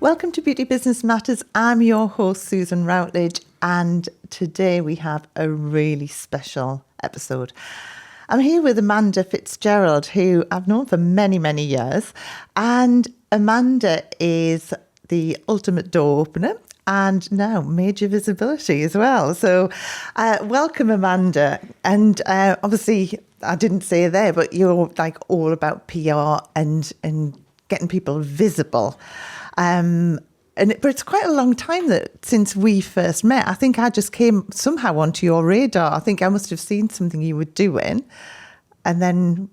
Welcome to Beauty Business Matters. I'm your host, Susan Routledge, and today we have a really special episode. I'm here with Amanda Fitzgerald, who I've known for many, many years, and Amanda is the ultimate door opener and now major visibility as well. So welcome, Amanda. And obviously, I didn't say there, but you're like all about PR and getting people visible. But it's quite a long time since we first met. I think I just came somehow onto your radar. I think I must have seen something you were doing, and then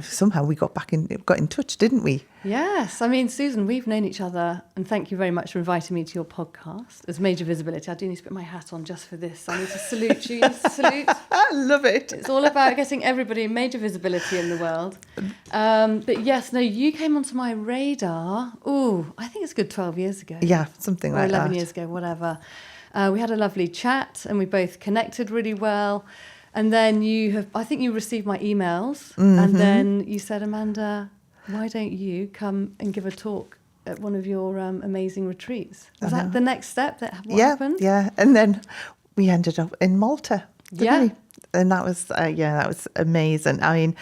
somehow we got in touch, didn't we? Yes. I mean, Susan, we've known each other, and thank you very much for inviting me to your podcast as Major Visibility. I do need to put my hat on just for this. I need to salute you. Yes, salute. I love it. It's all about getting everybody major visibility in the world. But yes, no, you came onto my radar. Oh, I think it's a good 12 years ago. Yeah, something like that. Or 11 years ago, whatever. We had a lovely chat, and we both connected really well. And then I think you received my emails, and then you said, Amanda, why don't you come and give a talk at one of your amazing retreats? Was that the next step? What happened? Yeah. And then we ended up in Malta, didn't we? And that was amazing. I mean,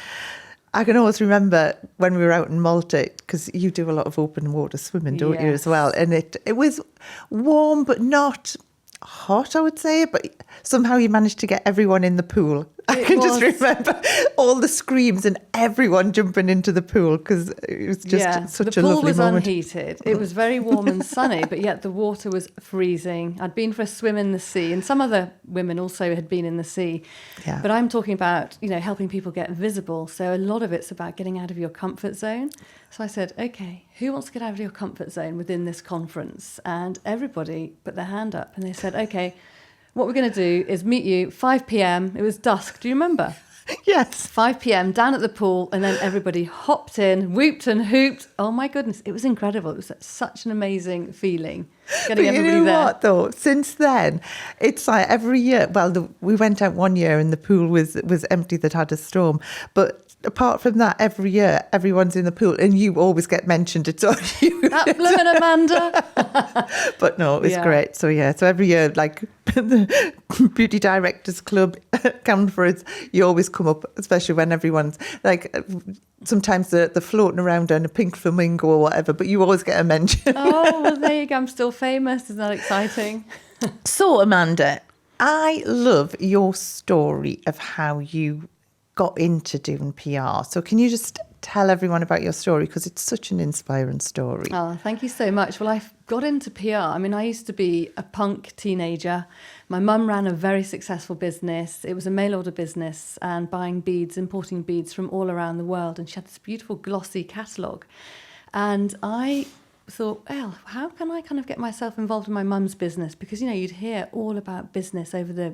I can always remember when we were out in Malta, because you do a lot of open water swimming, don't you, as well? And it was warm, but not hot, I would say, but somehow you managed to get everyone in the pool. I can just remember all the screams and everyone jumping into the pool because it was just such a lovely moment. The pool was unheated. It was very warm and sunny, but yet the water was freezing. I'd been for a swim in the sea, and some other women also had been in the sea. Yeah. But I'm talking about, helping people get visible. So a lot of it's about getting out of your comfort zone. So I said, okay, who wants to get out of your comfort zone within this conference? And everybody put their hand up, and they said, okay, what we're going to do is meet you 5 p.m. It was dusk. Do you remember? Yes. 5 p.m. down at the pool, and then everybody hopped in, whooped and hooped. Oh my goodness, it was incredible. It was such an amazing feeling getting everybody there. You know what though? Since then, it's like every year. Well, we went out one year and the pool was empty. That had a storm, but apart from that, every year everyone's in the pool, and you always get mentioned. It's on you. That blooming Amanda. But no, it was great. So every year, like the Beauty Directors Club conference, you always come up, especially when everyone's like, sometimes they're floating around on a pink flamingo or whatever, but you always get a mention. Oh, well, there you go. I'm still famous. Isn't that exciting? So, Amanda, I love your story of how you got into doing PR. So can you just tell everyone about your story, because it's such an inspiring story? Oh, thank you so much. Well, I got into PR. I mean, I used to be a punk teenager. My mum ran a very successful business. It was a mail order business and buying beads, importing beads from all around the world. And she had this beautiful glossy catalogue. And I thought, well, how can I kind of get myself involved in my mum's business? Because, you'd hear all about business over the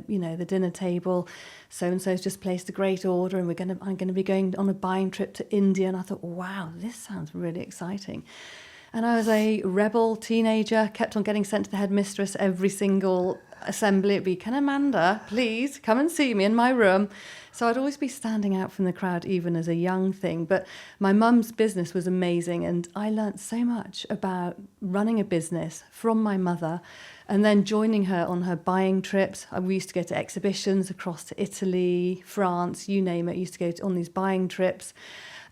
dinner table. So-and-so's just placed a great order, and I'm going to be going on a buying trip to India. And I thought, wow, this sounds really exciting. And I was a rebel teenager, kept on getting sent to the headmistress every single assembly. It'd be, can Amanda please come and see me in my room? So I'd always be standing out from the crowd, even as a young thing. But my mum's business was amazing, and I learnt so much about running a business from my mother, and then joining her on her buying trips. We used to go to exhibitions across to Italy, France, you name it. I used to go on these buying trips.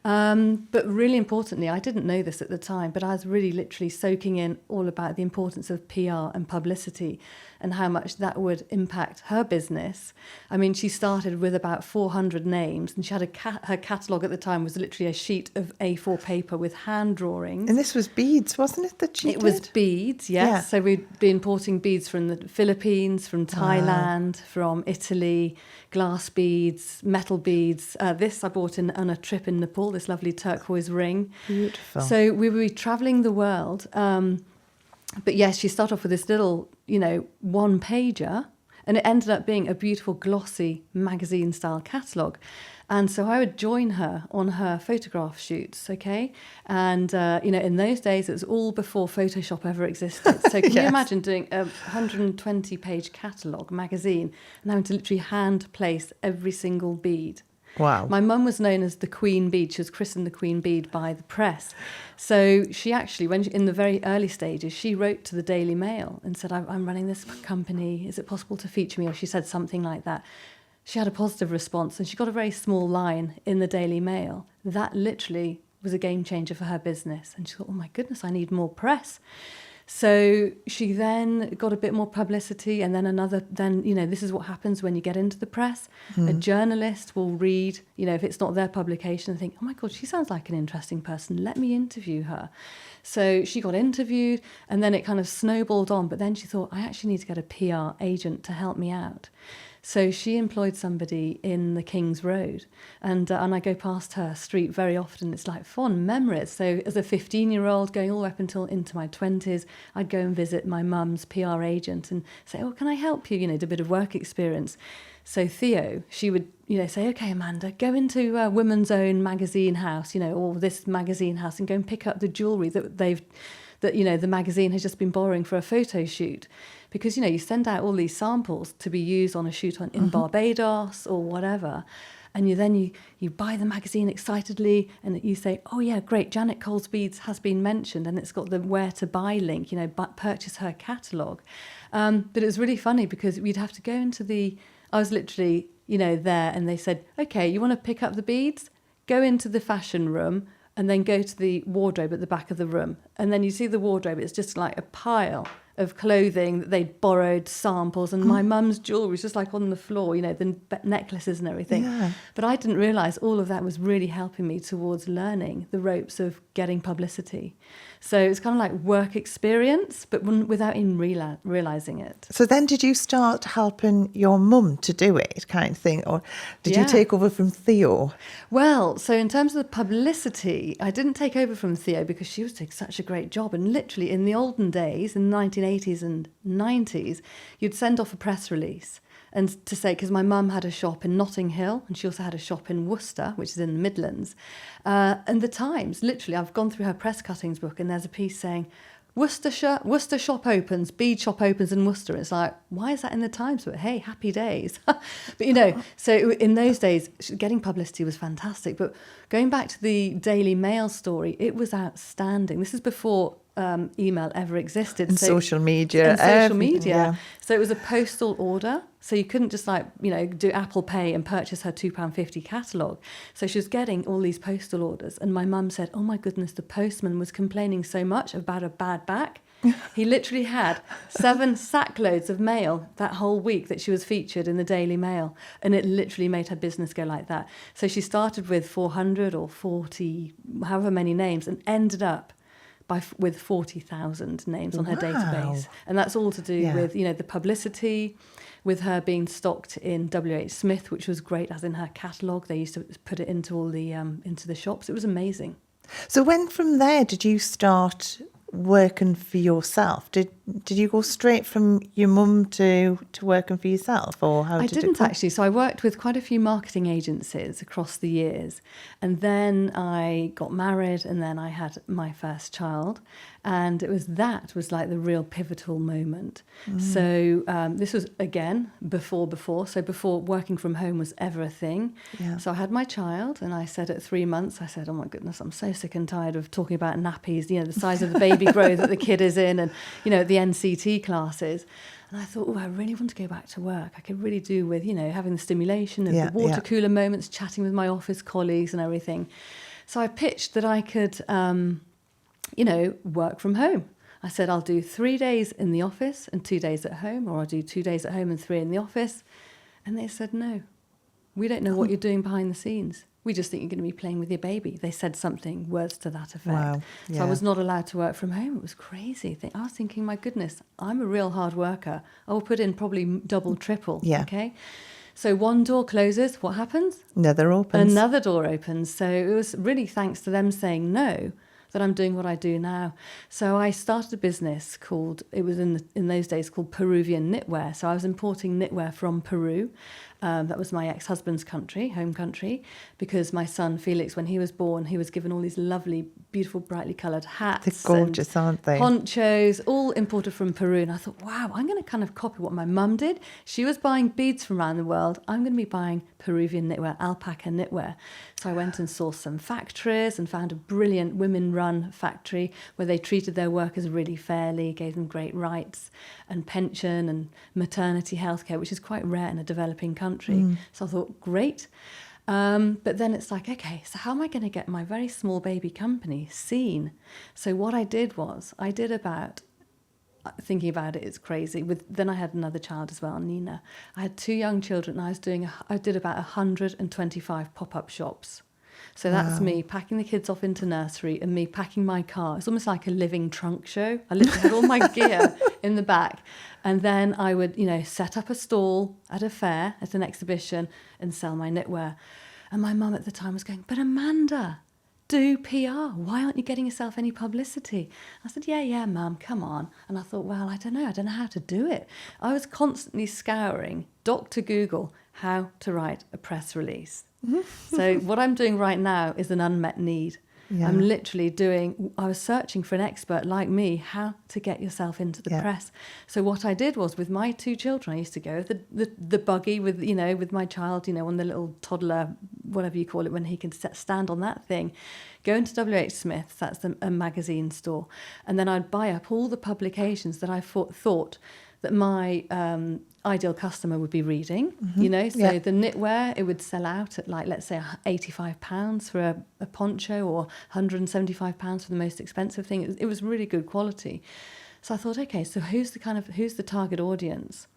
But really importantly, I didn't know this at the time, but I was really literally soaking in all about the importance of PR and publicity and how much that would impact her business. I mean, she started with about 400 names, and she had her catalogue at the time was literally a sheet of A4 paper with hand drawings. And this was beads, wasn't it, that she did? It was beads, yes. Yeah. So we'd be importing beads from the Philippines, from Thailand, from Italy, glass beads, metal beads. This I bought on a trip in Nepal, this lovely turquoise ring. Beautiful. So we would be travelling the world. But yes, she started off with this little, one-pager, and it ended up being a beautiful glossy magazine-style catalogue. And so I would join her on her photograph shoots, okay? And, in those days, it was all before Photoshop ever existed. So can you imagine doing a 120-page catalogue magazine and having to literally hand place every single bead? Wow. My mum was known as the Queen Bead. She was christened the Queen Bead by the press. So she actually, in the very early stages, she wrote to the Daily Mail and said, I'm running this company. Is it possible to feature me? Or she said something like that. She had a positive response, and she got a very small line in the Daily Mail. That literally was a game changer for her business. And she thought, oh my goodness, I need more press. So she then got a bit more publicity, and then this is what happens when you get into the press. A journalist will read, if it's not their publication, and think, oh my God, she sounds like an interesting person. Let me interview her. So she got interviewed, and then it kind of snowballed on. But then she thought, I actually need to get a PR agent to help me out. So she employed somebody in the King's Road, and I go past her street very often. It's like fond memories. So as a 15-year-old, going all the way up until into my 20s, I'd go and visit my mum's PR agent and say, oh, can I help you? Do a bit of work experience. So Theo, she would, say, okay, Amanda, go into a Women's Own magazine house, or this magazine house, and go and pick up the jewellery that the magazine has just been borrowing for a photo shoot. Because, you send out all these samples to be used on a shoot in Barbados or whatever. And you buy the magazine excitedly, and you say, oh yeah, great, Janet Cole's Beads has been mentioned, and it's got the where to buy link, purchase her catalogue. But it was really funny because we'd have to go into I was literally, there, and they said, okay, you want to pick up the beads? Go into the fashion room, and then go to the wardrobe at the back of the room. And then you see the wardrobe, it's just like a pile of clothing that they'd borrowed, samples, and my mum's jewellery was just like on the floor, the necklaces and everything. Yeah. But I didn't realise all of that was really helping me towards learning the ropes of getting publicity. So it's kind of like work experience, but without even realising it. So then did you start helping your mum to do it, kind of thing? Or did you take over from Theo? Well, so in terms of the publicity, I didn't take over from Theo because she was doing such a great job. And literally in the olden days, in the 1980s and 90s, you'd send off a press release. And to say, because my mum had a shop in Notting Hill, and she also had a shop in Worcester, which is in the Midlands. And the Times, literally, I've gone through her press cuttings book, and there's a piece saying, Worcester shop opens, bead shop opens in Worcester. It's like, why is that in the Times? But hey, happy days. But, so in those days, getting publicity was fantastic. But going back to the Daily Mail story, it was outstanding. This is before email ever existed. And social media. Yeah. So it was a postal order. So you couldn't just do Apple Pay and purchase her £2.50 catalogue. So she was getting all these postal orders. And my mum said, oh my goodness, the postman was complaining so much about a bad back. He literally had 7 sackloads of mail that whole week that she was featured in the Daily Mail. And it literally made her business go like that. So she started with 400 or 40, however many names, and ended up with 40,000 names on her database. And that's all to do with, the publicity, with her being stocked in WH Smith, which was great, as in her catalogue. They used to put it into all the into the shops. It was amazing. So when from there did you start working for yourself? Did you go straight from your mum to working for yourself, or how did it go? I didn't actually. So I worked with quite a few marketing agencies across the years, and then I got married, and then I had my first child, and it was like the real pivotal moment. So this was again before. So before working from home was ever a thing. Yeah. So I had my child, and I said at 3 months, I said, oh my goodness, I'm so sick and tired of talking about nappies, the size of the baby grow that the kid is in, and the NCT classes. And I thought, I really want to go back to work. I could really do with, having the stimulation of the water cooler moments, chatting with my office colleagues and everything. So I pitched that I could, work from home. I said, I'll do 3 days in the office and 2 days at home, or I'll do 2 days at home and 3 in the office. And they said, no, we don't know what you're doing behind the scenes. We just think you're going to be playing with your baby. They said words to that effect. Wow. Yeah. So I was not allowed to work from home. It was crazy. I was thinking, my goodness, I'm a real hard worker. I will put in probably double, triple. Yeah. Okay. So one door closes. What happens? Another opens. Another door opens. So it was really thanks to them saying no that I'm doing what I do now. So I started a business called, it was in those days called Peruvian Knitwear. So I was importing knitwear from Peru. That was my ex-husband's home country, because my son Felix, when he was born, he was given all these lovely, beautiful, brightly coloured hats. They're gorgeous, aren't they? Ponchos, all imported from Peru. And I thought, wow, I'm going to kind of copy what my mum did. She was buying beads from around the world. I'm going to be buying Peruvian knitwear, alpaca knitwear. So I went and sourced some factories and found a brilliant women-run factory where they treated their workers really fairly, gave them great rights and pension and maternity healthcare, which is quite rare in a developing country. So I thought, great. But then it's like, okay, so how am I going to get my very small baby company seen? So what I did was, thinking about it, it's crazy. Then I had another child as well, Nina. I had 2 young children, and I did about 125 pop-up shops. So that's me packing the kids off into nursery and me packing my car. It's almost like a living trunk show. I literally had all my gear in the back. And then I would, set up a stall at a fair, at an exhibition, and sell my knitwear. And my mum at the time was going, but Amanda, do PR. Why aren't you getting yourself any publicity? I said, yeah, Mum, come on. And I thought, well, I don't know how to do it. I was constantly scouring Dr. Google how to write a press release. So what I'm doing right now is an unmet need. Yeah. I'm literally I was searching for an expert like me, how to get yourself into the press. So what I did was, with my 2 children, I used to go the buggy with my child, on the little toddler, whatever you call it, when he can stand on that thing, go into WH Smith's, that's a magazine store, and then I'd buy up all the publications that I thought that my ideal customer would be reading, So the knitwear, it would sell out at, like, let's say £85 for a poncho, or £175 for the most expensive thing. It was really good quality. So I thought, okay, so who's the target audience?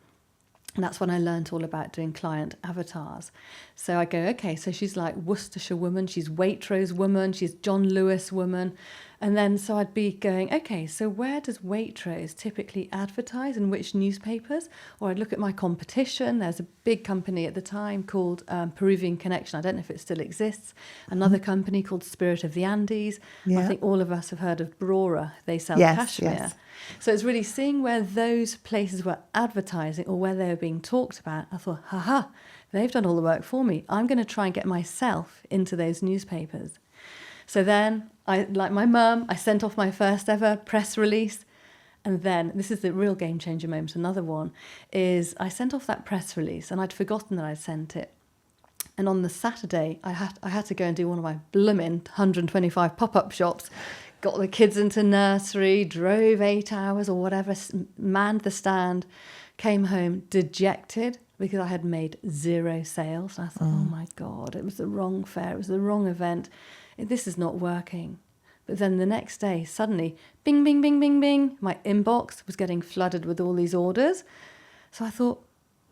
And that's when I learned all about doing client avatars. So I go, okay, so she's like Worcestershire woman, she's Waitrose woman, she's John Lewis woman. And then so I'd be going, okay, so where does Waitrose typically advertise, and which newspapers? Or I'd look at my competition. There's a big company at the time called Peruvian Connection. I don't know if it still exists. Another company called Spirit of the Andes. Yeah. I think all of us have heard of Brora. They sell cashmere. Yes. So it's really seeing where those places were advertising or where they were being talked about. I thought, they've done all the work for me. I'm going to try and get myself into those newspapers. So then, like my mum, I sent off my first ever press release. And then, this is the real game changer moment, another one, is I sent off that press release and I'd forgotten that I'd sent it. And on the Saturday, I had to go and do one of my blooming 125 pop-up shops, got the kids into nursery, drove 8 hours or whatever, manned the stand, came home dejected because I had made 0 sales. And I thought, oh my God, it was the wrong fair, it was the wrong event. This is not working. But then the next day, suddenly, bing, bing, bing, bing, bing, my inbox was getting flooded with all these orders. So I thought,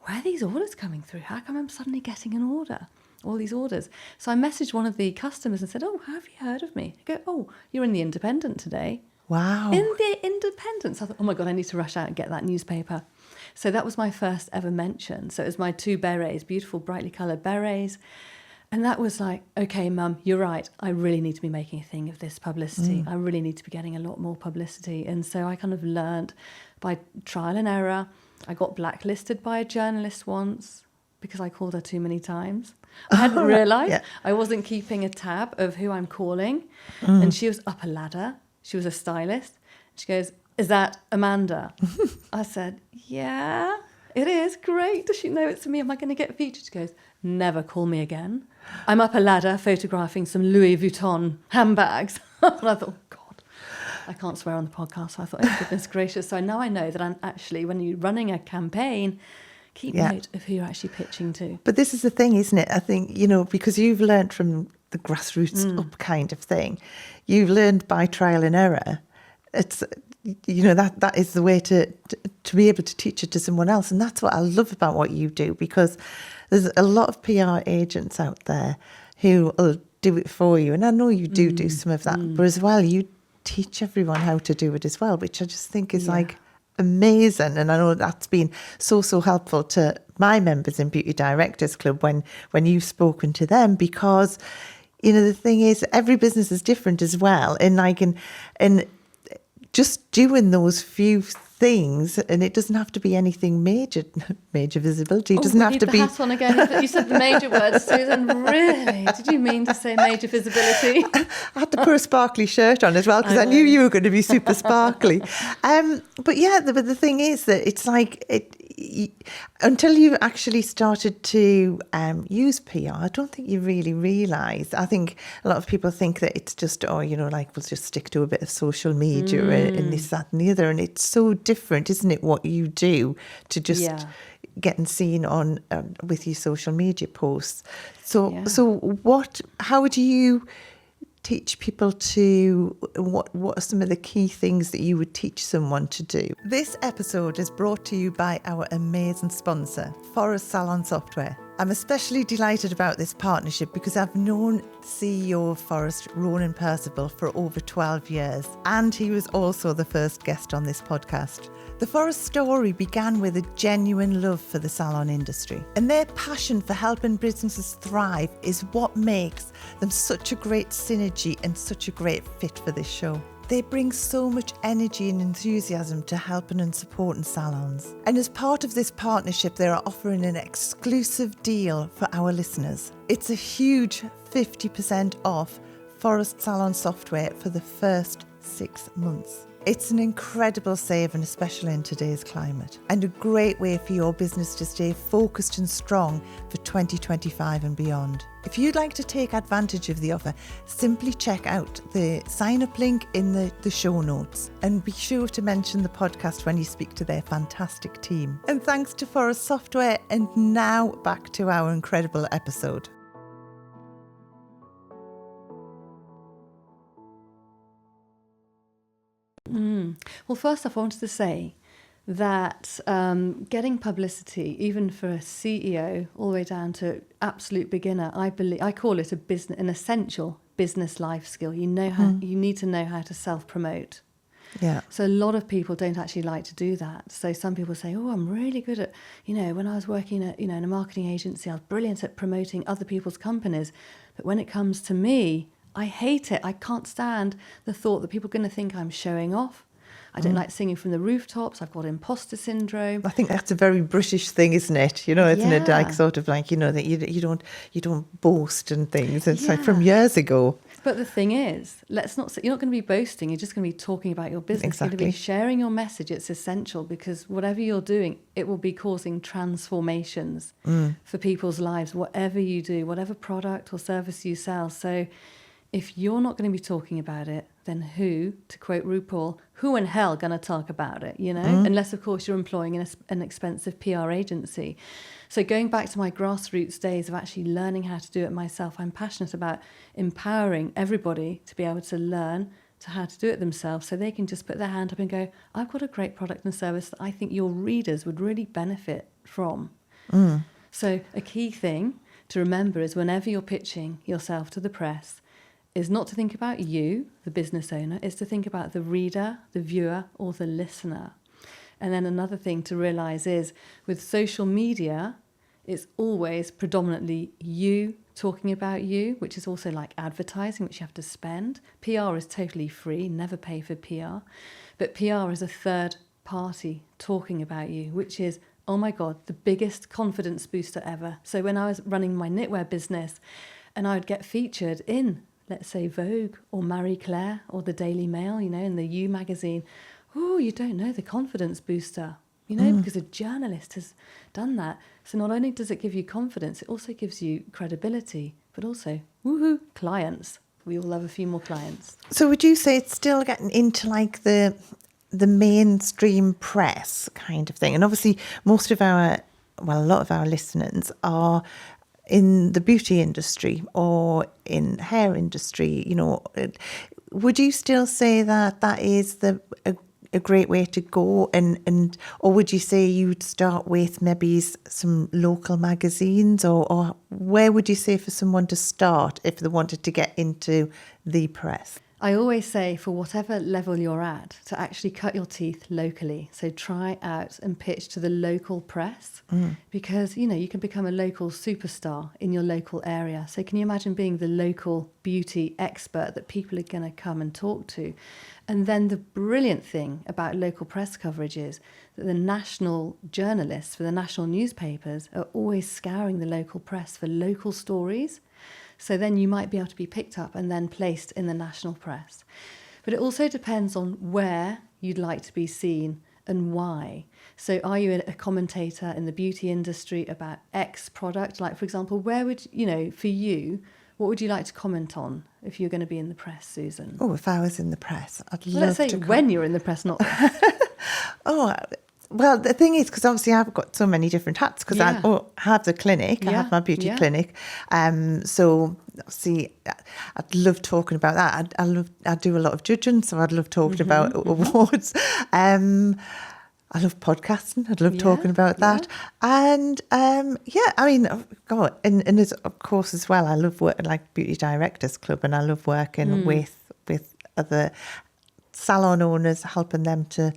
where are these orders coming through? How come I'm suddenly getting an order? All these orders. So I messaged one of the customers and said, how have you heard of me? They go, oh, you're in the Independent today. Wow. In the Independent. So I thought, oh my God, I need to rush out and get that newspaper. So that was my first ever mention. So it was my 2 berets, beautiful, brightly coloured berets. And that was like, okay, Mum, you're right. I really need to be making a thing of this publicity. I really need to be getting a lot more publicity. And so I kind of learned by trial and error. I got blacklisted by a journalist once because I called her too many times. I hadn't realised I wasn't keeping a tab of who I'm calling. And she was up a ladder. She was a stylist. She goes, is that Amanda? I said, yeah, it is. Great. Does she know it's me? Am I going to get featured? She goes, never call me again. I'm up a ladder photographing some Louis Vuitton handbags. And I thought, God, I can't swear on the podcast. So I thought, oh, goodness gracious. So now I know that I'm actually, when you're running a campaign, keep note of who you're actually pitching to. But this is the thing, isn't it? I think, because you've learned from the grassroots up kind of thing, you've learned by trial and error. It's, that is the way to be able to teach it to someone else. And that's what I love about what you do, because there's a lot of PR agents out there who will do it for you. And I know you do some of that, but as well, you teach everyone how to do it as well, which I just think is like amazing. And I know that's been so so to my members in Beauty Directors Club when you've spoken to them, because the thing is, every business is different as well, and just doing those few things, and it doesn't have to be anything major visibility. It doesn't have to be. Hat on again. You said the major words, Susan. Really? Did you mean to say major visibility? I had to put a sparkly shirt on as well because I knew you were going to be super sparkly. But yeah, the thing is that it's like until you actually started to use PR, I don't think you really realise. I think a lot of people think that it's just, we'll just stick to a bit of social media and this, that and the other. And it's so different, isn't it, what you do to just getting seen on with your social media posts. So how do you teach people to, what are some of the key things that you would teach someone to do? This episode is brought to you by our amazing sponsor, Forest Salon Software. I'm especially delighted about this partnership because I've known CEO of Forest, Ronan Percival, for over 12 years, and he was also the first guest on this podcast. The Forest story began with a genuine love for the salon industry, and their passion for helping businesses thrive is what makes them such a great synergy and such a great fit for this show. They bring so much energy and enthusiasm to helping and supporting salons. And as part of this partnership, they are offering an exclusive deal for our listeners. It's a huge 50% off Forest Salon Software for the first 6 months. It's an incredible saving, especially in today's climate, and a great way for your business to stay focused and strong for 2025 and beyond. If you'd like to take advantage of the offer, simply check out the sign-up link in the show notes, and be sure to mention the podcast when you speak to their fantastic team. And thanks to Forest Software, and now back to our incredible episode. Well, first off, I wanted to say that getting publicity, even for a CEO, all the way down to absolute beginner, I call it an essential business life skill. You need to know how to self-promote. Yeah. So a lot of people don't actually like to do that. So some people say, "Oh, I'm really good at, when I was working at, in a marketing agency, I was brilliant at promoting other people's companies, but when it comes to me, I hate it. I can't stand the thought that people are going to think I'm showing off. I don't like singing from the rooftops. I've got imposter syndrome." I think that's a very British thing, isn't it? Isn't it like sort of like, that you don't boast and things. It's like from years ago. But the thing is, you're not going to be boasting. You're just going to be talking about your business. Exactly. You're going to be sharing your message. It's essential because whatever you're doing, it will be causing transformations for people's lives, whatever you do, whatever product or service you sell. So if you're not going to be talking about it, then who, to quote RuPaul, who in hell going to talk about it, Unless, of course, you're employing an expensive PR agency. So going back to my grassroots days of actually learning how to do it myself, I'm passionate about empowering everybody to be able to learn how to do it themselves so they can just put their hand up and go, "I've got a great product and service that I think your readers would really benefit from." So a key thing to remember is whenever you're pitching yourself to the press, is not to think about you, the business owner, is to think about the reader, the viewer, or the listener. And then another thing to realise is with social media, it's always predominantly you talking about you, which is also like advertising, which you have to spend. PR is totally free, never pay for PR. But PR is a third party talking about you, which is, oh my God, the biggest confidence booster ever. So when I was running my knitwear business and I would get featured in, let's say, Vogue or Marie Claire or the Daily Mail, in the You magazine. Oh, you don't know the confidence booster, because a journalist has done that. So not only does it give you confidence, it also gives you credibility, but also, woohoo, clients. We all love a few more clients. So would you say it's still getting into like the mainstream press kind of thing? And obviously a lot of our listeners are in the beauty industry or in hair industry, would you still say that is a great way to go, or would you say you would start with maybe some local magazines, or where would you say for someone to start if they wanted to get into the press? I always say for whatever level you're at, to actually cut your teeth locally. So try out and pitch to the local press because, you can become a local superstar in your local area. So can you imagine being the local beauty expert that people are going to come and talk to? And then the brilliant thing about local press coverage is that the national journalists for the national newspapers are always scouring the local press for local stories. So then you might be able to be picked up and then placed in the national press. But it also depends on where you'd like to be seen and why. So are you a commentator in the beauty industry about X product? Like, for example, where would, for you, what would you like to comment on if you're going to be in the press, Susan? Oh, if I was in the press, I'd love Let's say to when you're in the press, not Well, the thing is, because obviously I've got so many different hats, because I have the clinic, I have my beauty clinic. So obviously I'd love talking about that. I do a lot of judging, so I'd love talking about awards. I love podcasting. I'd love talking about that. And God, and as, of course as well, I love working like Beauty Directors Club, and I love working with other salon owners, helping them to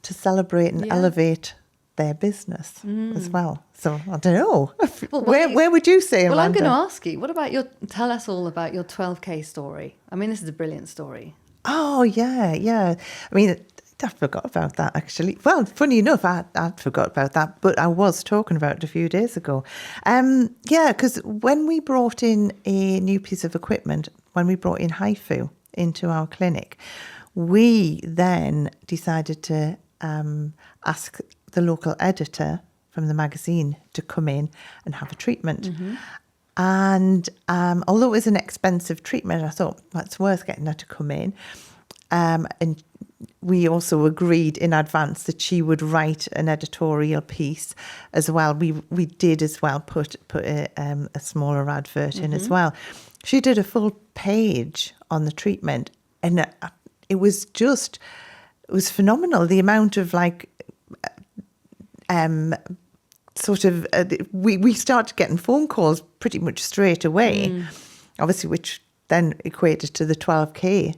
celebrate and elevate their business as well. So I don't know. Where would you say, Amanda? Well, I'm going to ask you, tell us all about your 12K story. I mean, this is a brilliant story. Oh, yeah. I mean, I forgot about that, actually. Well, funny enough, I forgot about that, but I was talking about it a few days ago. Because when we brought in a new piece of equipment, when we brought in HIFU into our clinic, we then decided to ask the local editor from the magazine to come in and have a treatment. And although it was an expensive treatment, I thought that's worth getting her to come in. And we also agreed in advance that she would write an editorial piece as well. We did as well put a smaller advert in as well. She did a full page on the treatment, and it was phenomenal. The amount of we started getting phone calls pretty much straight away, obviously, which then equated to the 12K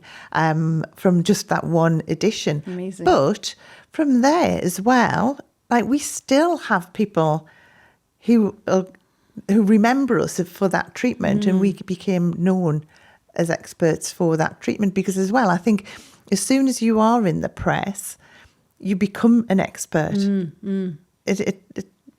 from just that one edition. Amazing. But from there as well, we still have people who remember us for that treatment, and we became known as experts for that treatment, because as well, I think as soon as you are in the press, you become an expert.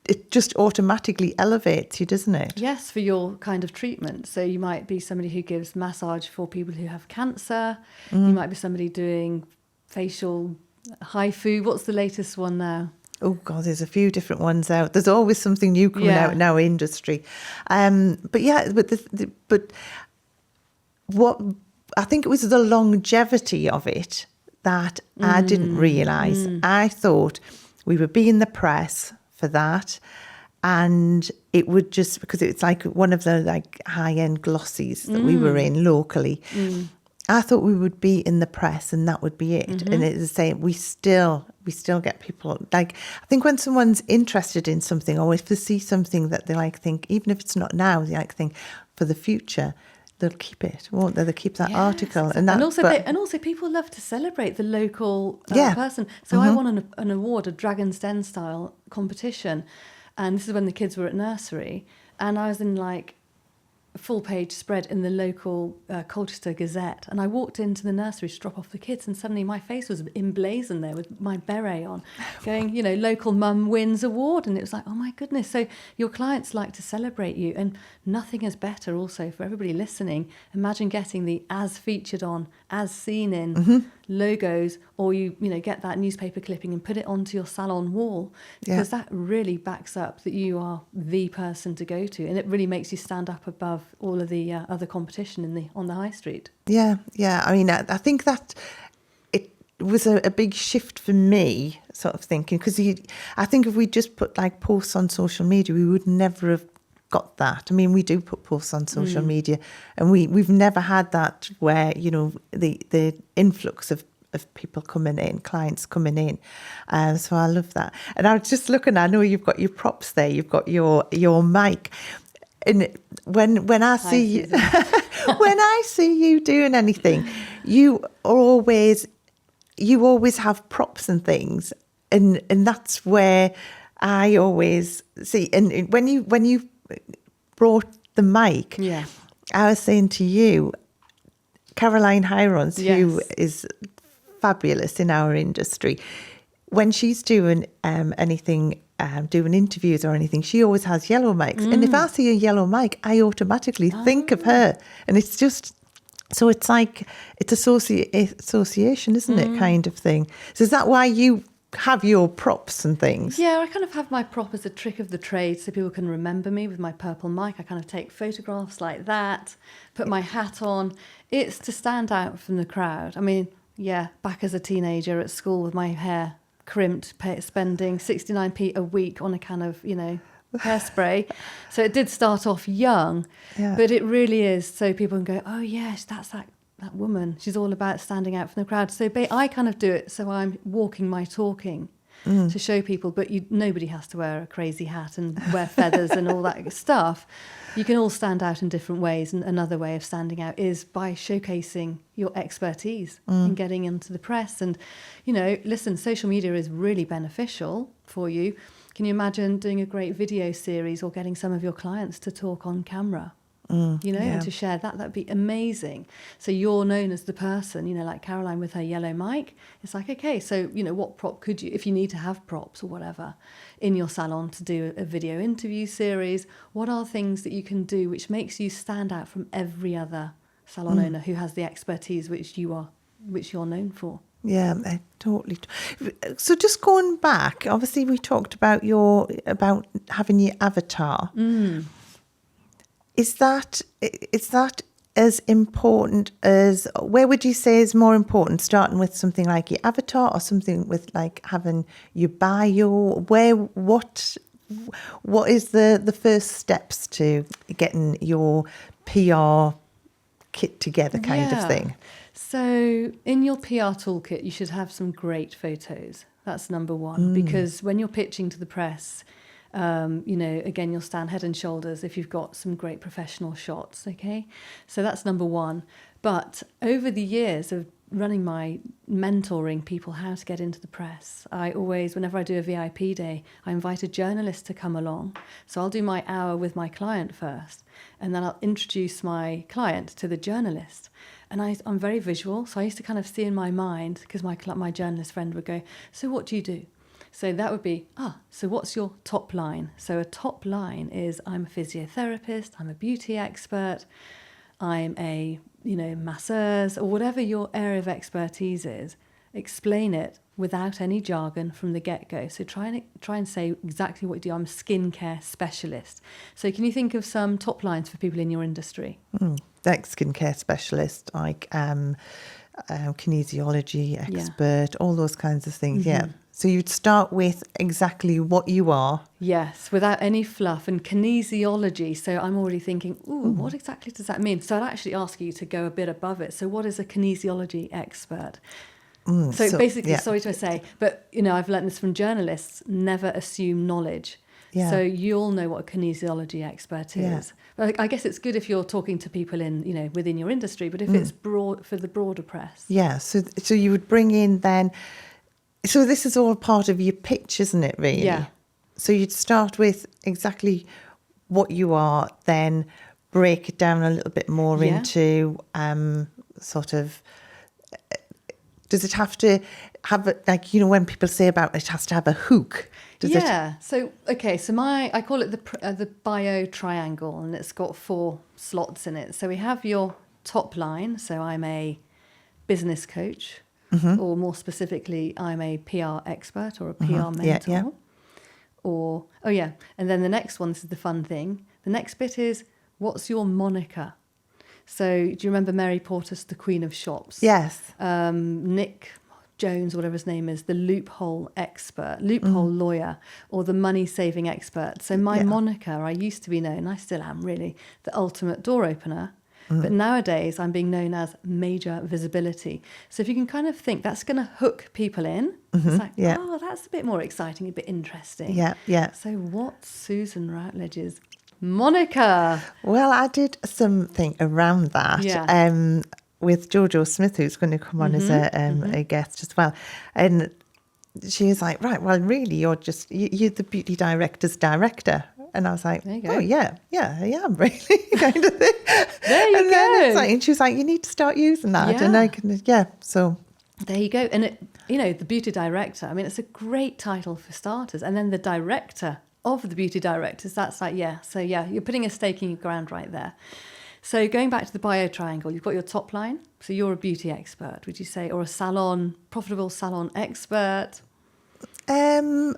It just automatically elevates you, doesn't it? Yes, for your kind of treatment. So you might be somebody who gives massage for people who have cancer. You might be somebody doing facial HIFU. What's the latest one now? Oh, God, there's a few different ones out. There's always something new coming out in our industry. But what I think it was the longevity of it that I didn't realise. I thought we would be in the press for that, and it would just, because it's like one of the high-end glossies that we were in locally. I thought we would be in the press and that would be it. And it's the same. We still get people, I think when someone's interested in something, or if they see something that they think, even if it's not now, they think for the future, they'll keep it, won't they? They'll keep that article. And also people love to celebrate the local person. So I won an award, a Dragon's Den style competition. And this is when the kids were at nursery. And I was in a full page spread in the local Colchester Gazette. And I walked into the nursery to drop off the kids, and suddenly my face was emblazoned there with my beret on, going, local mum wins award. And it was like, oh my goodness. So your clients like to celebrate you, and nothing is better also for everybody listening. Imagine getting the as featured on, as seen in logos, or you get that newspaper clipping and put it onto your salon wall, because that really backs up that you are the person to go to, and it really makes you stand up above all of the other competition on the high street. I mean, I think that it was a big shift for me, sort of thinking, because I think if we just put posts on social media, we would never have got that. I mean, we do put posts on social media, and we've never had that where the influx of people coming in, clients coming in. So I love that. And I was just looking, I know you've got your props there, you've got your mic. And when I see when I see you doing anything, you always have props and things, and that's where I always see. And when you brought the mic, Yeah. I was saying to you, Caroline Hirons, who Yes. is fabulous in our industry, when she's doing anything, doing interviews or anything, she always has yellow mics. And if I see a yellow mic, I automatically think of her. And it's just, so it's like, it's association, isn't it, kind of thing. So is that why you have your props and things? Yeah, I kind of have my prop as a trick of the trade so people can remember me with my purple mic. I kind of take photographs like that, put my hat on. It's to stand out from the crowd. I mean, yeah, back as a teenager at school with my hair crimped, spending 69p a week on a can of, hairspray. So it did start off young, but it really is so people can go, oh yes, that's that woman. She's all about standing out from the crowd. So I kind of do it so I'm walking my talking to show people, but nobody has to wear a crazy hat and wear feathers and all that stuff. You can all stand out in different ways, and another way of standing out is by showcasing your expertise in getting into the press. And, listen, social media is really beneficial for you. Can you imagine doing a great video series or getting some of your clients to talk on camera? And to share that'd be amazing. So you're known as the person, like Caroline with her yellow mic. It's like, okay, so, what prop could you, if you need to have props or whatever in your salon to do a video interview series, what are things that you can do which makes you stand out from every other salon owner who has the expertise which you're known for? Yeah, I totally. So just going back, obviously we talked about having your avatar. Is that as important as, where would you say is more important, starting with something like your avatar or something with like having your bio? What is the first steps to getting your PR kit together kind of thing? So in your PR toolkit, you should have some great photos. That's number one, because when you're pitching to the press, again, you'll stand head and shoulders if you've got some great professional shots, okay? So that's number one. But over the years of running my mentoring people how to get into the press, I always, whenever I do a VIP day, I invite a journalist to come along. So I'll do my hour with my client first, and then I'll introduce my client to the journalist. And I'm very visual, so I used to kind of see in my mind, because my journalist friend would go, so what do you do? So that would be, so what's your top line? So a top line is, I'm a physiotherapist, I'm a beauty expert, I'm a, masseuse, or whatever your area of expertise is. Explain it without any jargon from the get-go. So try and say exactly what you do. I'm a skincare specialist. So can you think of some top lines for people in your industry? Like skincare specialist, like kinesiology expert, all those kinds of things. Yeah. So you'd start with exactly what you are. Yes, without any fluff, and kinesiology. So I'm already thinking, what exactly does that mean? So I'd actually ask you to go a bit above it. So what is a kinesiology expert? So basically, sorry to say, but I've learned this from journalists, never assume knowledge. Yeah. So you'll know what a kinesiology expert is. But I guess it's good if you're talking to people in, within your industry, but if it's broad for the broader press. Yeah, so you would bring in then, so this is all part of your pitch, isn't it, really? Yeah. So you'd start with exactly what you are, then break it down a little bit more into sort of, does it have to have, like, when people say about it has to have a hook? So I call it the bio triangle, and it's got 4 slots in it. So we have your top line. So I'm a business coach, or more specifically, I'm a PR expert or a PR mentor. And then the next one, this is the fun thing. The next bit is, what's your moniker? So do you remember Mary Portas, the Queen of Shops? Yes. Nick Jones, whatever his name is, the loophole lawyer, or the money-saving expert. So my moniker, I used to be known, I still am really, the ultimate door opener. But nowadays I'm being known as major visibility. So if you can kind of think, that's going to hook people in. It's like, that's a bit more exciting, a bit interesting. Yeah. So what's Susan Routledge's Monica. Well, I did something around that with Jojo Smith, who's going to come on as a guest as well. And she was like, right, well, really, you're the beauty director's director. And I was like, oh, yeah, I am really, kind of thing. There you go. And she was like, you need to start using that. And I can, so. There you go. And, the beauty director, I mean, it's a great title for starters. And then the director of the beauty directors, that's like, So, you're putting a stake in your ground right there. So going back to the bio triangle, you've got your top line. So you're a beauty expert, would you say, or a profitable salon expert? In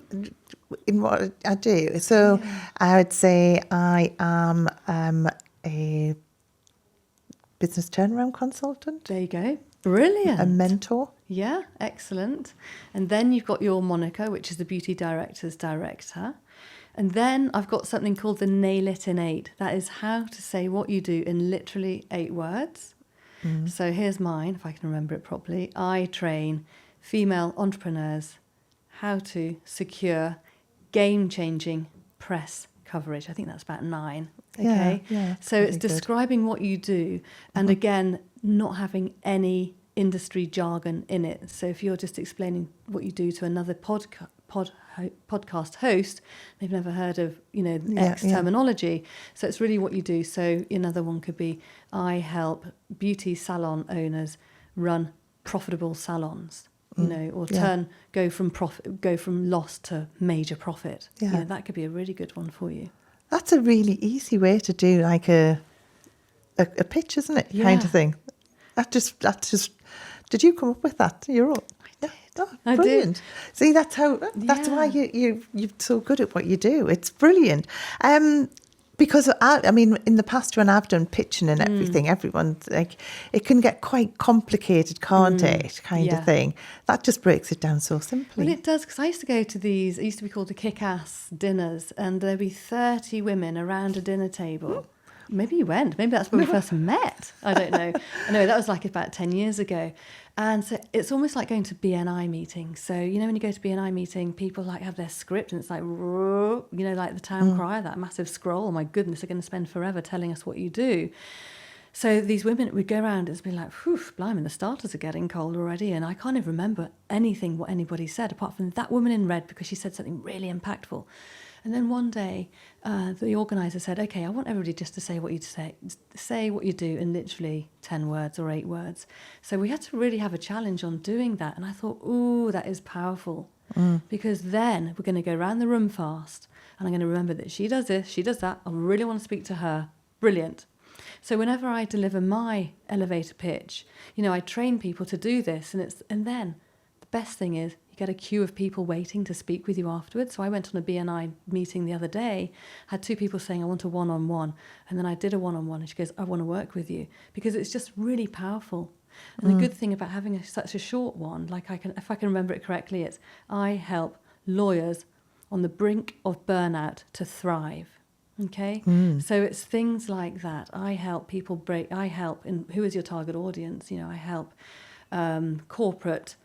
what I do. So I would say I am a business turnaround consultant. There you go. Brilliant. A mentor. Yeah, excellent. And then you've got your Monica, which is the beauty director's director. And then I've got something called the Nail It in 8. That is how to say what you do in literally 8 words. So here's mine, if I can remember it properly. I train female entrepreneurs how to secure game-changing press coverage. I think that's about 9. Okay. Yeah, so it's describing what you do, and again, not having any industry jargon in it. So if you're just explaining what you do to another podcast host, they've never heard of X terminology. So it's really what you do. So another one could be, I help beauty salon owners run profitable salons. Or go from loss to major profit. Yeah. That could be a really good one for you. That's a really easy way to do like a pitch, isn't it? Yeah. Kind of thing. That's just. Did you come up with that? You're all. I did. Oh, I brilliant. did. See, that's why you're so good at what you do. It's brilliant. Because I mean, in the past when I've done pitching and everything, everyone's like, it can get quite complicated, can't it? Kind of thing. That just breaks it down so simply. Well, it does, because I used to go to these, it used to be called the kick-ass dinners, and there'd be 30 women around a dinner table. Maybe you went. Maybe that's when we first met. I don't know. Anyway, that was like about 10 years ago. And so it's almost like going to BNI meetings. So, when you go to BNI meeting, people like have their script and it's like, like the town crier, that massive scroll. Oh my goodness, they're going to spend forever telling us what you do. So these women would go around, it's been like, whew, blimey, the starters are getting cold already. And I can't even remember what anybody said, apart from that woman in red, because she said something really impactful. And then one day, the organizer said, okay, I want everybody just to say what you say what you do in literally 10 words or 8 words. So we had to really have a challenge on doing that. And I thought, ooh, that is powerful. Because then we're going to go around the room fast. And I'm going to remember that she does this, she does that. I really want to speak to her. Brilliant. So whenever I deliver my elevator pitch, I train people to do this. And then the best thing is, get a queue of people waiting to speak with you afterwards. So I went on a BNI meeting the other day, had 2 people saying, I want a one-on-one. And then I did a one-on-one and she goes, I want to work with you, because it's just really powerful. And the good thing about having such a short one, if I can remember it correctly, it's I help lawyers on the brink of burnout to thrive. Okay? So it's things like that. I help people and who is your target audience? I help corporate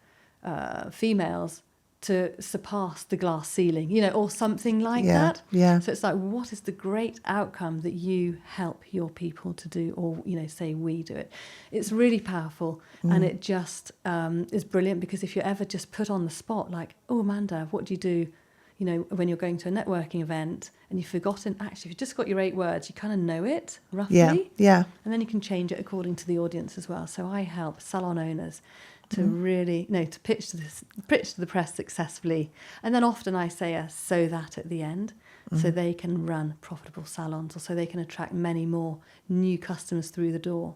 females to surpass the glass ceiling, or something like that. Yeah. So it's like, what is the great outcome that you help your people to do, or, say we do it? It's really powerful. And it just is brilliant, because if you're ever just put on the spot, like, oh, Amanda, what do you do, when you're going to a networking event and you've forgotten, actually, if you've just got your 8 words, you kind of know it roughly. Yeah. And then you can change it according to the audience as well. So I help salon owners to really, to pitch to the press successfully. And then often I say so that at the end, so they can run profitable salons, or so they can attract many more new customers through the door.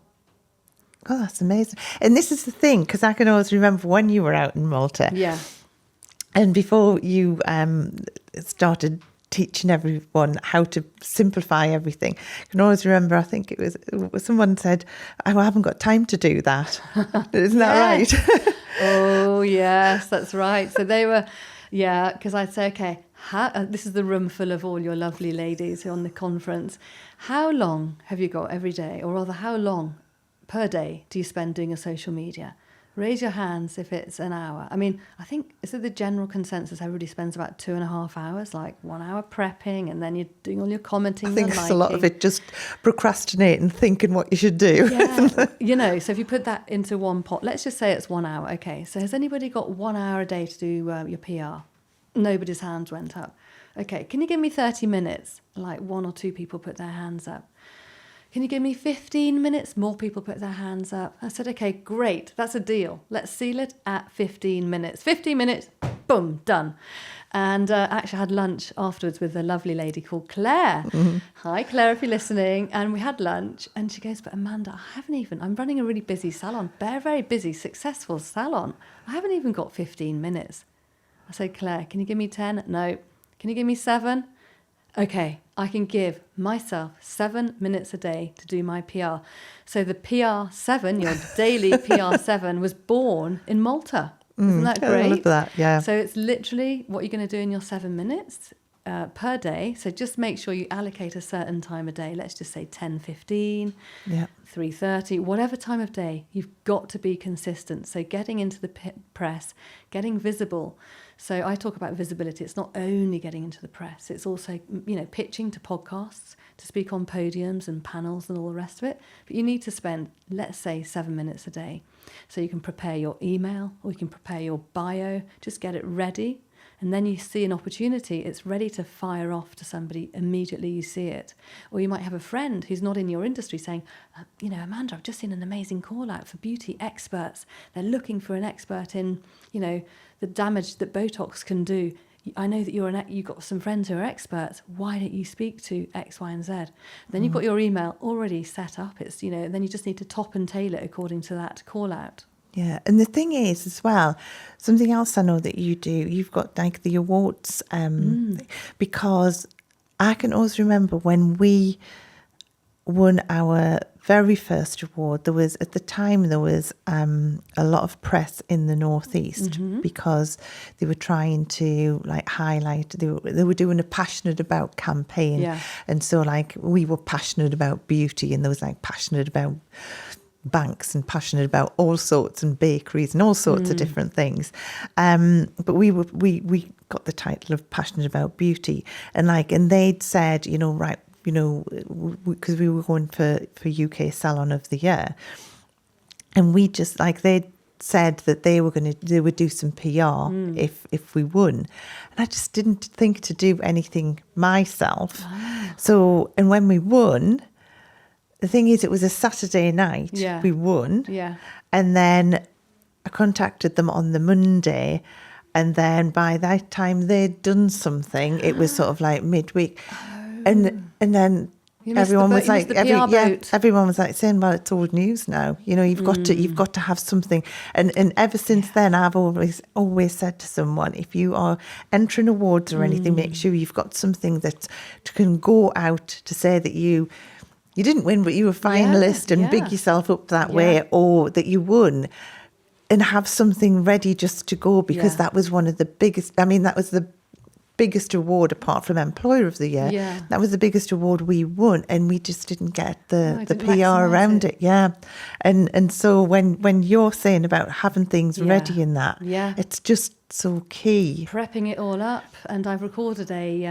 Oh, that's amazing. And this is the thing, because I can always remember when you were out in Malta. Yeah. And before you started teaching everyone how to simplify everything, I can always remember, I think it was someone said, I haven't got time to do that. Isn't that right? Oh, yes, that's right. So they were, because I'd say, okay, this is the room full of all your lovely ladies who are on the conference. How long have you got every day? Or rather, how long per day do you spend doing a social media? Raise your hands if it's an hour. I mean, I think, is it the general consensus? Everybody spends about 2.5 hours, like 1 hour prepping, and then you're doing all your commenting. I think it's a lot of it just procrastinating, thinking what you should do. Yeah, you know, so if you put that into one pot, let's just say it's 1 hour. Okay, so has anybody got 1 hour a day to do your PR? Nobody's hands went up. Okay, can you give me 30 minutes? Like 1 or 2 people put their hands up. Can you give me 15 minutes? More people put their hands up. I said, okay, great. That's a deal. Let's seal it at 15 minutes. 15 minutes, boom, done. And actually I had lunch afterwards with a lovely lady called Claire. Mm-hmm. Hi, Claire, if you're listening. And we had lunch and she goes, but Amanda, I'm running a really busy salon, very busy, successful salon. I haven't even got 15 minutes. I said, Claire, can you give me 10? No. Can you give me 7? Okay, I can give myself 7 minutes a day to do my PR. So the PR7, your daily PR7, was born in Malta. Isn't that great? I love that, yeah. So it's literally what you're going to do in your 7 minutes per day. So just make sure you allocate a certain time of day. Let's just say 10:15, 3:30, whatever time of day. You've got to be consistent. So getting into the press, getting visible. So I talk about visibility. It's not only getting into the press. It's also, you know, pitching to podcasts, to speak on podiums and panels and all the rest of it. But you need to spend, let's say, 7 minutes a day. So you can prepare your email or you can prepare your bio. Just get it ready. And then you see an opportunity, it's ready to fire off to somebody immediately you see it. Or you might have a friend who's not in your industry saying, you know, Amanda, I've just seen an amazing call out for beauty experts. They're looking for an expert in, you know, the damage that Botox can do. I know that you've got some friends who are experts. Why don't you speak to X, Y, and Z? Then you've got your email already set up. It's, you know, then you just need to top and tail it according to that call out. Yeah, and the thing is as well, something else I know that you do, you've got like the awards, because I can always remember when we won our very first award, there was a lot of press in the Northeast because they were trying to like highlight, they were doing a passionate about campaign. Yeah. And so like we were passionate about beauty and there was like passionate about banks and passionate about all sorts and bakeries and all sorts of different things. But we got the title of passionate about beauty and they'd said, you know, right, you know, because we were going for UK Salon of the Year, and we just like they'd said that they would do some PR if we won, and I just didn't think to do anything myself. So, and when we won, the thing is, it was a Saturday night. Yeah. We won, and then I contacted them on the Monday. And then by that time they'd done something, it was sort of like midweek. And then everyone was like, everyone was like saying, well, it's old news now. You know, you've got to have something. And ever since then, I've always said to someone, if you are entering awards or anything, make sure you've got something that can go out to say that you didn't win, but you were finalist and big yourself up that way, or that you won. And have something ready just to go, because that was one of the biggest, I mean, that was the biggest award apart from Employer of the Year. Yeah. That was the biggest award we won, and we just didn't get the PR around it. Yeah. And so when you're saying about having things ready in that, it's just so key. Prepping it all up. And I've recorded a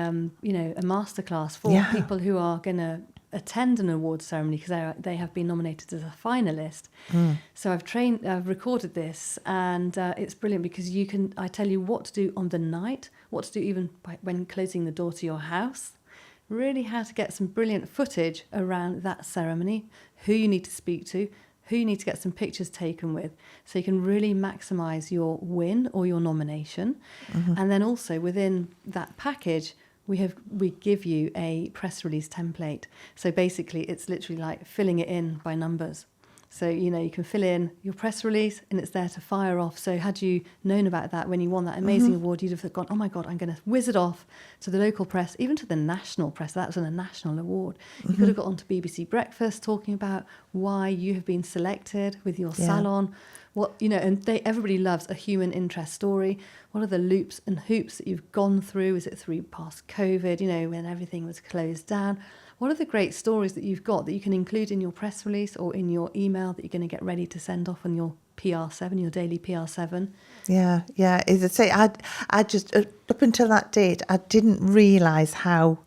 masterclass for people who are going to attend an award ceremony because they have been nominated as a finalist. So I've recorded this, and it's brilliant because I tell you what to do on the night, what to do even when closing the door to your house, really how to get some brilliant footage around that ceremony, who you need to speak to, who you need to get some pictures taken with, so you can really maximise your win or your nomination. And then also within that package, we give you a press release template. So basically, it's literally like filling it in by numbers. So, you know, you can fill in your press release and it's there to fire off. So had you known about that when you won that amazing award, you'd have gone, oh my God, I'm going to whiz it off to the local press, even to the national press. That was a national award. You could have got onto BBC Breakfast talking about why you have been selected with your salon. What, you know, and everybody loves a human interest story. What are the loops and hoops that you've gone through? Is it through past COVID, you know, when everything was closed down? What are the great stories that you've got that you can include in your press release or in your email that you're going to get ready to send off on your PR7, your daily PR7. Yeah. As I say, I just up until that date, I didn't realise how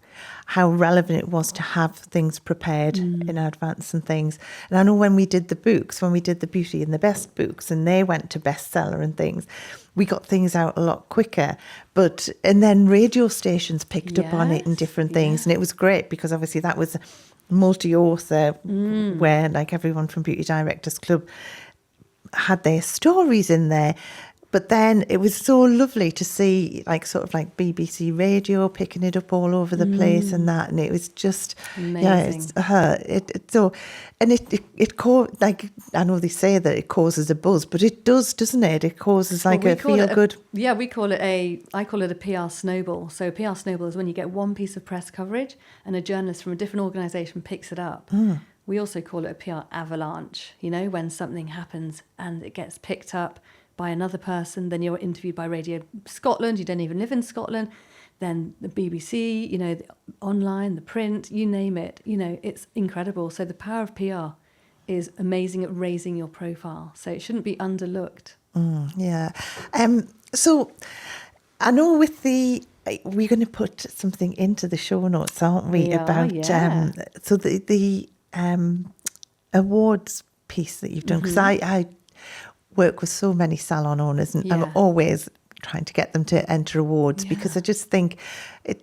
relevant it was to have things prepared in advance and things. And I know when we did the books, when we did the Beauty and the Best books, and they went to bestseller and things, we got things out a lot quicker. And then radio stations picked up on it and different things, and it was great because obviously that was multi-author, where like everyone from Beauty Directors Club had their stories in there. But then it was so lovely to see like sort of like BBC Radio picking it up all over the place and that, and it was just amazing. Like I know they say that it causes a buzz, but it does, doesn't it? It causes like a feel good. I call it a PR snowball. So a PR snowball is when you get one piece of press coverage and a journalist from a different organisation picks it up. We also call it a PR avalanche, when something happens and it gets picked up by another person, then you're interviewed by Radio Scotland, you don't even live in Scotland, then the BBC, the online, the print, you name it, it's incredible. So the power of PR is amazing at raising your profile. So it shouldn't be underlooked. So I know we're going to put something into the show notes, aren't we? So the awards piece that you've done, because I work with so many salon owners, and I'm always trying to get them to enter awards because I just think it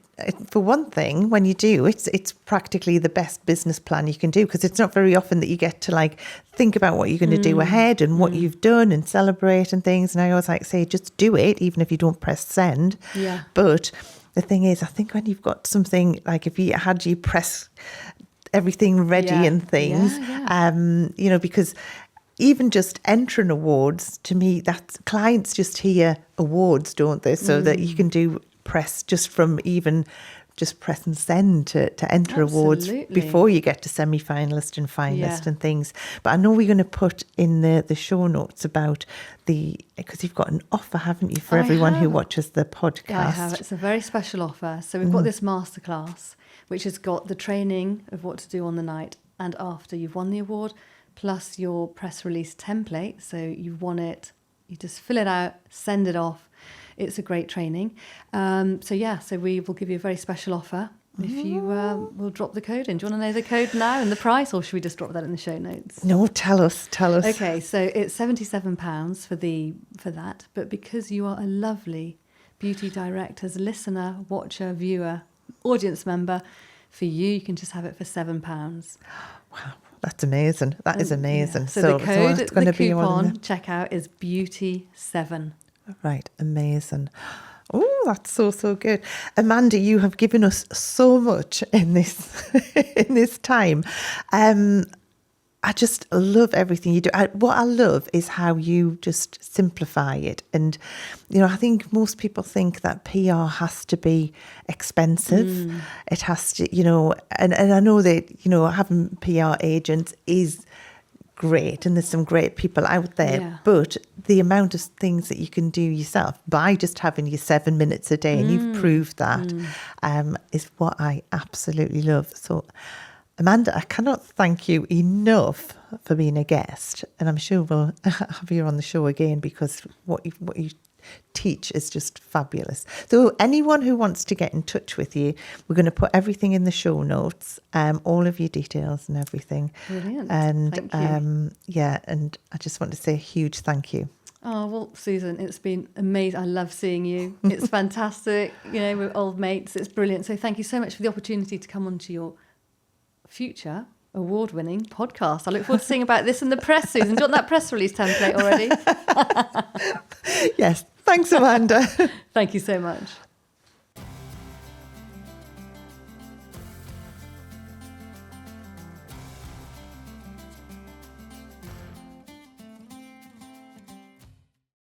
for one thing, when you do, it's practically the best business plan you can do, because it's not very often that you get to like think about what you're going to do ahead and what you've done and celebrate and things. And I always like say, just do it, even if you don't press send. But the thing is, I think when you've got something like, if you had you press everything ready and things, because even just entering awards, to me, that's clients just hear awards, don't they? So that you can do press just from even just press and send to enter awards before you get to semi-finalist and finalist and things. But I know we're going to put in the show notes about because you've got an offer, haven't you, for everyone who watches the podcast? I have. It's a very special offer. So we've got this masterclass, which has got the training of what to do on the night and after you've won the award, plus your press release template. So you've won it, you just fill it out, send it off. It's a great training. So we will give you a very special offer if you will drop the code in. Do you want to know the code now and the price, or should we just drop that in the show notes? No, tell us. Okay, so it's £77 for that. But because you are a lovely Beauty Directors listener, watcher, viewer, audience member, for you can just have it for £7. Wow. That's amazing. That is amazing. So the code, the coupon checkout is Beauty7. Right, amazing. Oh, that's so good. Amanda, you have given us so much in this time. I just love everything you do. What I love is how you just simplify it. And, I think most people think that PR has to be expensive. It has to, and I know that, having PR agents is great, and there's some great people out there, but the amount of things that you can do yourself by just having your 7 minutes a day, and you've proved that, is what I absolutely love. So Amanda, I cannot thank you enough for being a guest, and I'm sure we'll have you on the show again, because what you teach is just fabulous. So anyone who wants to get in touch with you, we're going to put everything in the show notes, all of your details and everything. Brilliant. And thank you. And I just want to say a huge thank you. Oh, well, Susan, it's been amazing. I love seeing you. It's fantastic. We're old mates. It's brilliant. So thank you so much for the opportunity to come onto your future award-winning podcast. I look forward to seeing about this in the press, Susan. Do you want that press release template already? Yes. Thanks, Amanda. Thank you so much.